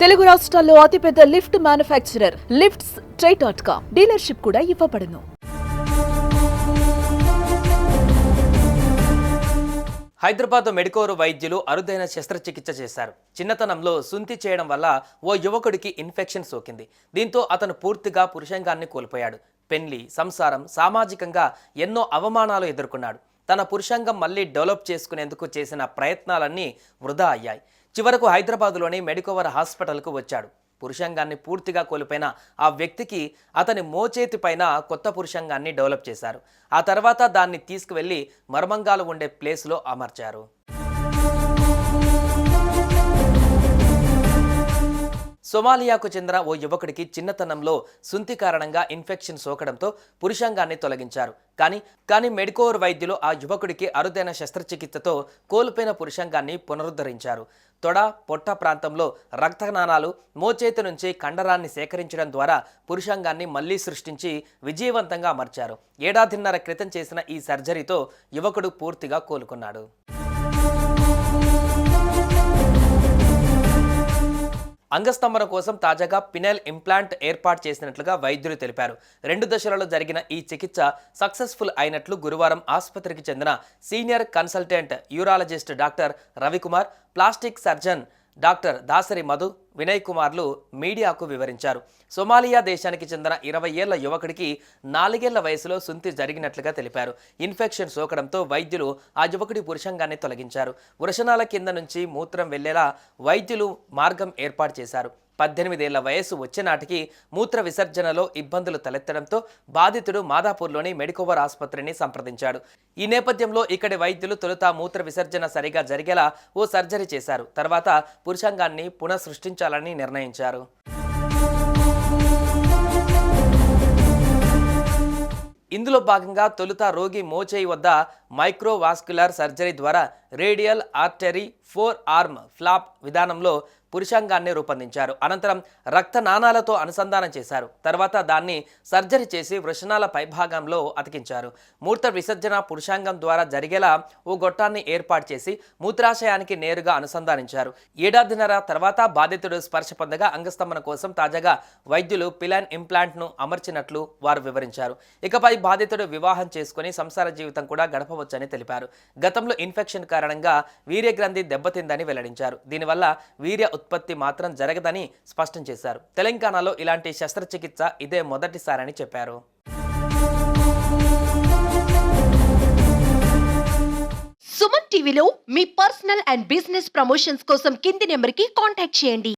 తెలుగు రాష్ట్రాల్లో అతిపెద్ద lift manufacturer lifts ట్రై.com dealership కూడా ఇవ్వబడును. హైదరాబాద్ మెడికోర్ వైద్యులు అరుదైన శస్త్రచికిత్స చేశారు. చిన్నతనంలో సుంతి చేయడం వల్ల ఓ యువకుడికి ఇన్ఫెక్షన్ సోకింది. దీంతో అతను పూర్తిగా పురుషాంగాన్ని కోల్పోయాడు. పెళ్లి, సంసారం, సామాజికంగా ఎన్నో అవమానాలు ఎదుర్కొన్నాడు. తన పురుషాంగం మళ్లీ డెవలప్ చేసుకునేందుకు చేసిన ప్రయత్నాలన్నీ వృధా అయ్యాయి. చివరకు హైదరాబాద్లోని మెడికోవర్ హాస్పిటల్కు వచ్చాడు. పురుషాంగాన్ని పూర్తిగా కోల్పోయిన ఆ వ్యక్తికి అతని మోచేతి పైన కొత్త పురుషాంగాన్ని డెవలప్ చేశారు. ఆ తర్వాత దాన్ని తీసుకువెళ్లి మర్మంగాలు ఉండే ప్లేస్లో అమర్చారు. సొమాలియాకు చెందిన ఓ యువకుడికి చిన్నతనంలో సుంతి కారణంగా ఇన్ఫెక్షన్ సోకడంతో పురుషాంగాన్ని తొలగించారు. కానీ మెడికోర్ వైద్యులు ఆ యువకుడికి అరుదైన శస్త్రచికిత్సతో కోల్పోయిన పురుషాంగాన్ని పునరుద్ధరించారు. తొడ, పొట్ట ప్రాంతంలో రక్తనాళాలు, మోచేతి నుంచి కండరాన్ని సేకరించడం ద్వారా పురుషాంగాన్ని మళ్లీ సృష్టించి విజయవంతంగా అమర్చారు. ఏడాదిన్నర క్రితం చేసిన ఈ సర్జరీతో యువకుడు పూర్తిగా కోలుకున్నాడు. అంగస్తంభన కోసం తాజాగా పినల్ ఇంప్లాంట్ ఏర్పాటు చేసినట్లుగా వైద్యులు తెలిపారు. 2 దశలలో జరిగిన ఈ చికిత్స సక్సెస్ఫుల్ అయినట్లు గురువారం ఆసుపత్రికి చెందిన senior consultant urologist doctor Ravikumar, plastic surgeon doctor Dasari Madhu, Vinay కుమార్లు మీడియాకు వివరించారు. సొమాలియా దేశానికి చెందిన 20 ఏళ్ల యువకుడికి 4 ఏళ్ల వయసులో సుంతి జరిగినట్లుగా తెలిపారు. ఇన్ఫెక్షన్ సోకడంతో వైద్యులు ఆ యువకుడి పురుషాంగాన్ని తొలగించారు. వృషణాల కింద నుంచి మూత్రం వెళ్లేలా వైద్యులు మార్గం ఏర్పాటు చేశారు. 18 ఏళ్ల వయసు వచ్చే నాటికి మూత్ర విసర్జనలో ఇబ్బందులు తలెత్తడంతో బాధితుడు మాదాపూర్లోని మెడికోవర్ ఆసుపత్రిని సంప్రదించాడు. ఈ నేపథ్యంలో ఇక్కడి వైద్యులు తొలుత మూత్ర విసర్జన సరిగా జరిగేలా ఓ సర్జరీ చేశారు. తర్వాత పురుషాంగాన్ని పునఃసృష్టించాలని నిర్ణయించారు. ఇందులో భాగంగా తొలుత రోగి మోచేయి వద్ద మైక్రోవాస్కులర్ సర్జరీ ద్వారా రేడియల్ ఆర్టరీ 4 ఆర్మ్ ఫ్లాప్ విధానంలో పురుషాంగాన్ని రూపొందించారు. అనంతరం రక్తనాళాలతో అనుసంధానం చేశారు. తర్వాత దాన్ని సర్జరీ చేసి వృషణాల పైభాగంలో అతికించారు. మూత్ర విసర్జన పురుషాంగం ద్వారా జరిగేలా ఓ గొట్టాన్ని ఏర్పాటు చేసి మూత్రాశయానికి నేరుగా అనుసంధానించారు. ఏడాదిన్నర తర్వాత బాధితుడు స్పర్శ పొందగా అంగస్తంభన కోసం తాజాగా వైద్యులు పిలాన్ ఇంప్లాంట్ను అమర్చినట్లు వారు వివరించారు. ఇకపై బాధితుడు వివాహం చేసుకుని సంసార జీవితం కూడా గడపవచ్చని తెలిపారు. గతంలో ఇన్ఫెక్షన్ కారణంగా వీర్యగ్రంథి దెబ్బతిందని వెల్లడించారు. దీనివల్ల వీర్య ఉత్పత్తి మాత్రం జరగదని స్పష్టం చేశారు. తెలంగాణలో ఇలాంటి శస్త్రచికిత్స ఇదే మొదటిసారని చెప్పారు. సుమన్ టీవీలో మీ పర్సనల్ అండ్ బిజినెస్ ప్రమోషన్స్ కోసం కింది నెంబర్కి కాంటాక్ట్ చేయండి.